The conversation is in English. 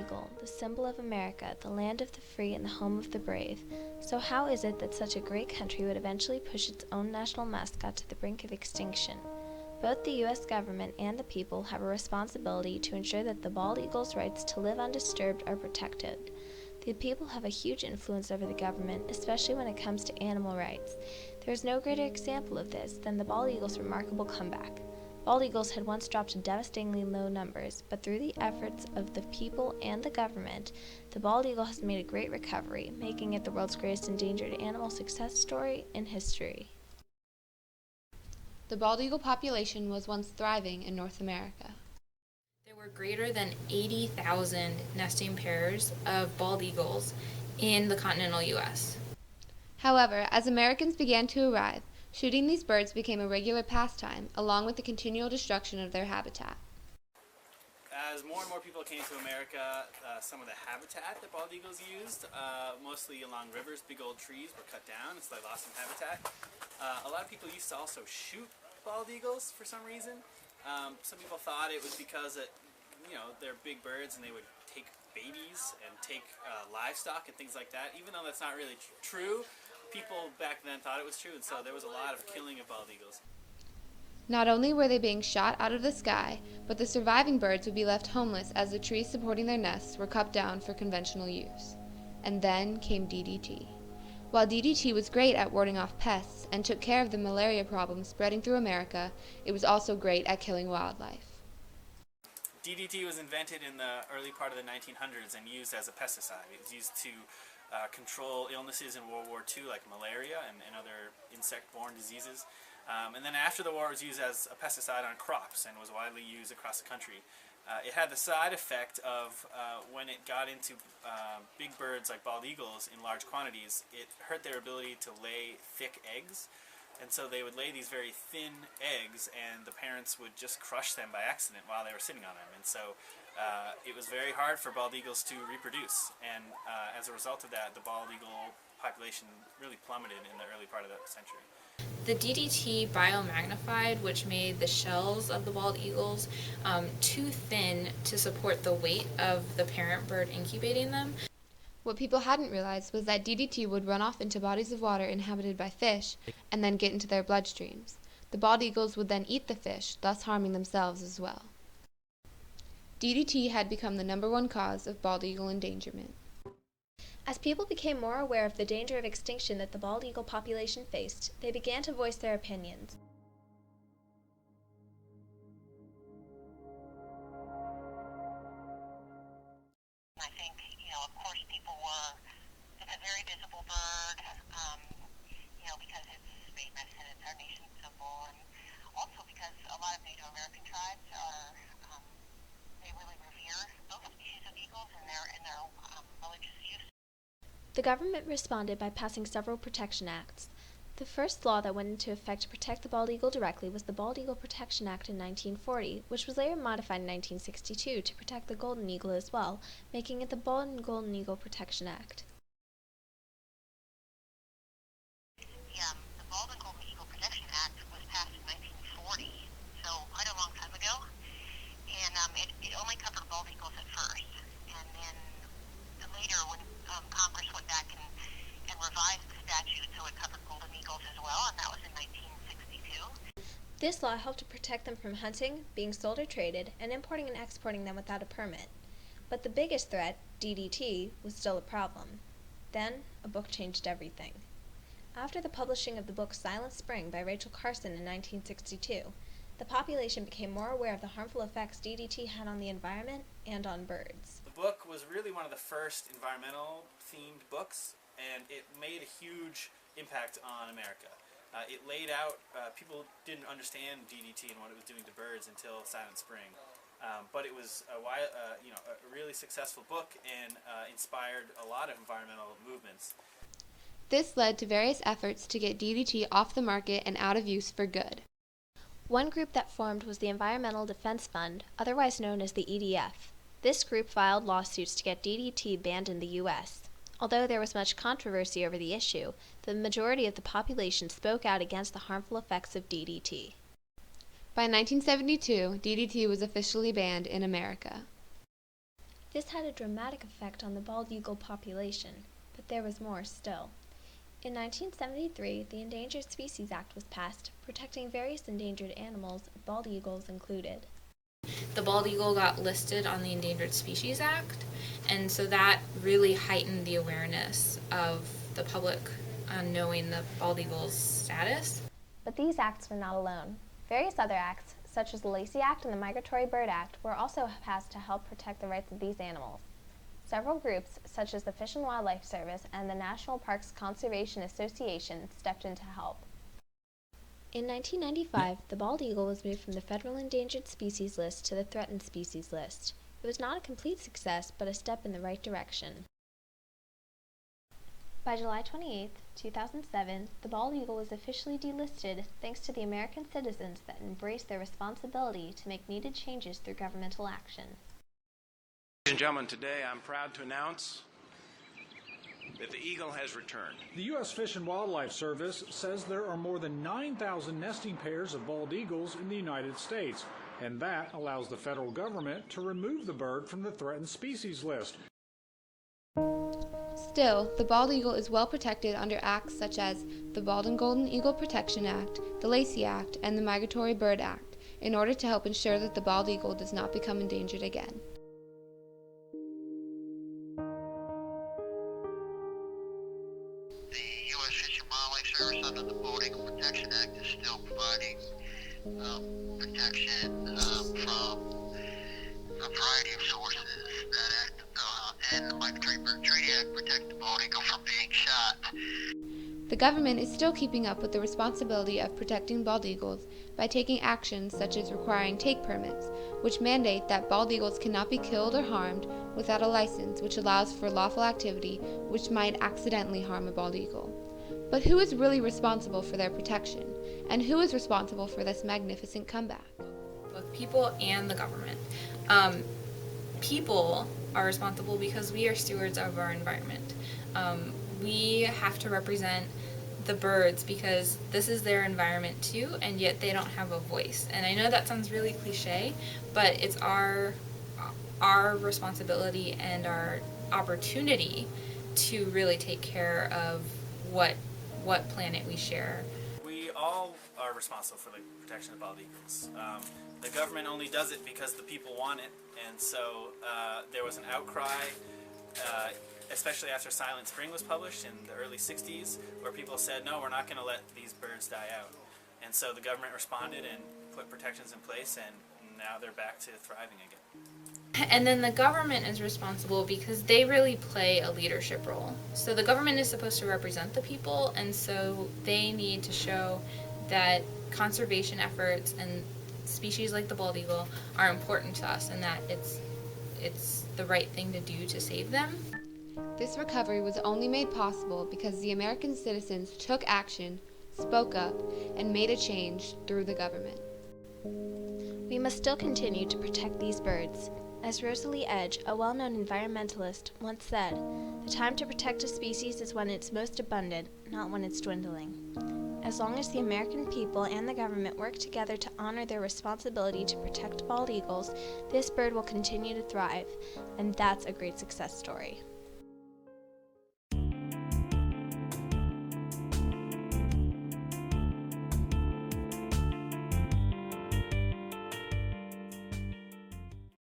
eagle, the symbol of America, the land of the free and the home of the brave. So how is it that such a great country would eventually push its own national mascot to the brink of extinction? Both the U.S. government and the people have a responsibility to ensure that the bald eagle's rights to live undisturbed are protected. The people have a huge influence over the government, especially when it comes to animal rights. There is no greater example of this than the bald eagle's remarkable comeback. Bald eagles had once dropped to devastatingly low numbers, but through the efforts of the people and the government, the bald eagle has made a great recovery, making it the world's greatest endangered animal success story in history. The bald eagle population was once thriving in North America. There were greater than 80,000 nesting pairs of bald eagles in the continental U.S. However, as Americans began to arrive, shooting these birds became a regular pastime, along with the continual destruction of their habitat. As more and more people came to America, some of the habitat that bald eagles used, mostly along rivers, big old trees were cut down, so they lost some habitat. A lot of people used to also shoot bald eagles for some reason. Some people thought it was because they're big birds and they would take babies and take livestock and things like that. Even though that's not really true, people back then thought it was true, and so there was a lot of killing of bald eagles. Not only were they being shot out of the sky, but the surviving birds would be left homeless as the trees supporting their nests were cut down for conventional use. And then came DDT. While DDT was great at warding off pests and took care of the malaria problem spreading through America, it was also great at killing wildlife. DDT was invented in the early part of the 1900s and used as a pesticide. It was used to control illnesses in World War II like malaria and other insect-borne diseases. And then after the war, it was used as a pesticide on crops and was widely used across the country. It had the side effect of when it got into big birds like bald eagles in large quantities, it hurt their ability to lay thick eggs. And so they would lay these very thin eggs, and the parents would just crush them by accident while they were sitting on them. And so it was very hard for bald eagles to reproduce. And as a result of that, the bald eagle population really plummeted in the early part of the century. The DDT biomagnified, which made the shells of the bald eagles too thin to support the weight of the parent bird incubating them. What people hadn't realized was that DDT would run off into bodies of water inhabited by fish and then get into their bloodstreams. The bald eagles would then eat the fish, thus harming themselves as well. DDT had become the #1 cause of bald eagle endangerment. As people became more aware of the danger of extinction that the bald eagle population faced, they began to voice their opinions. I think, of course people it's a very visible bird, because it's Spain medicine, it's our nation's symbol, and also because a lot of Native American tribes they really revere both species of eagles in their religious use. The government responded by passing several protection acts. The first law that went into effect to protect the bald eagle directly was the Bald Eagle Protection Act in 1940, which was later modified in 1962 to protect the golden eagle as well, making it the Bald and Golden Eagle Protection Act. The Bald and Golden Eagle Protection Act was passed in 1940, so quite a long time ago, and it only covered bald eagles at first, and then later when Congress went back and revised the statute so it covered golden eagles as well, and that was in 1962. This law helped to protect them from hunting, being sold or traded, and importing and exporting them without a permit. But the biggest threat, DDT, was still a problem. Then, a book changed everything. After the publishing of the book Silent Spring by Rachel Carson in 1962, the population became more aware of the harmful effects DDT had on the environment and on birds. The book was really one of the first environmental-themed books, and it made a huge impact on America. It laid out, people didn't understand DDT and what it was doing to birds until Silent Spring, but it was a really successful book and inspired a lot of environmental movements. This led to various efforts to get DDT off the market and out of use for good. One group that formed was the Environmental Defense Fund, otherwise known as the EDF. This group filed lawsuits to get DDT banned in the U.S. Although there was much controversy over the issue, the majority of the population spoke out against the harmful effects of DDT. By 1972, DDT was officially banned in America. This had a dramatic effect on the bald eagle population, but there was more still. In 1973, the Endangered Species Act was passed, protecting various endangered animals, bald eagles included. The bald eagle got listed on the Endangered Species Act, and so that really heightened the awareness of the public on knowing the bald eagle's status. But these acts were not alone. Various other acts, such as the Lexi Act and the Migratory Bird Act, were also passed to help protect the rights of these animals. Several groups, such as the Fish and Wildlife Service and the National Parks Conservation Association, stepped in to help. In 1995, the bald eagle was moved from the Federal Endangered Species List to the Threatened Species List. It was not a complete success, but a step in the right direction. By July 28, 2007, the bald eagle was officially delisted thanks to the American citizens that embraced their responsibility to make needed changes through governmental action. Ladies and gentlemen, today I'm proud to announce that the eagle has returned. The U.S. Fish and Wildlife Service says there are more than 9,000 nesting pairs of bald eagles in the United States, and that allows the federal government to remove the bird from the threatened species list. Still, the bald eagle is well protected under acts such as the Bald and Golden Eagle Protection Act, the Lacey Act, and the Migratory Bird Act, in order to help ensure that the bald eagle does not become endangered again. The U.S. Fish and Wildlife Service under the Bald Eagle Protection Act is still providing protection from a variety of sources. That act and the Migratory Bird Treaty Act protect the bald eagle from being shot. The government is still keeping up with the responsibility of protecting bald eagles by taking actions such as requiring take permits, which mandate that bald eagles cannot be killed or harmed without a license, which allows for lawful activity which might accidentally harm a bald eagle. But who is really responsible for their protection? And who is responsible for this magnificent comeback? Both people and the government. People are responsible because we are stewards of our environment. We have to represent the birds because this is their environment too, and yet they don't have a voice. And I know that sounds really cliche, but it's our responsibility and our opportunity to really take care of what planet we share. We all are responsible for the protection of bald eagles. The government only does it because the people want it, and so there was an outcry, especially after Silent Spring was published in the early 60s, where people said, no, we're not going to let these birds die out. And so the government responded and put protections in place, and now they're back to thriving again. And then the government is responsible because they really play a leadership role. So the government is supposed to represent the people, and so they need to show that conservation efforts and species like the bald eagle are important to us and that it's the right thing to do to save them. This recovery was only made possible because the American citizens took action, spoke up, and made a change through the government. We must still continue to protect these birds. As Rosalie Edge, a well-known environmentalist, once said, "The time to protect a species is when it's most abundant, not when it's dwindling." As long as the American people and the government work together to honor their responsibility to protect bald eagles, this bird will continue to thrive, and that's a great success story.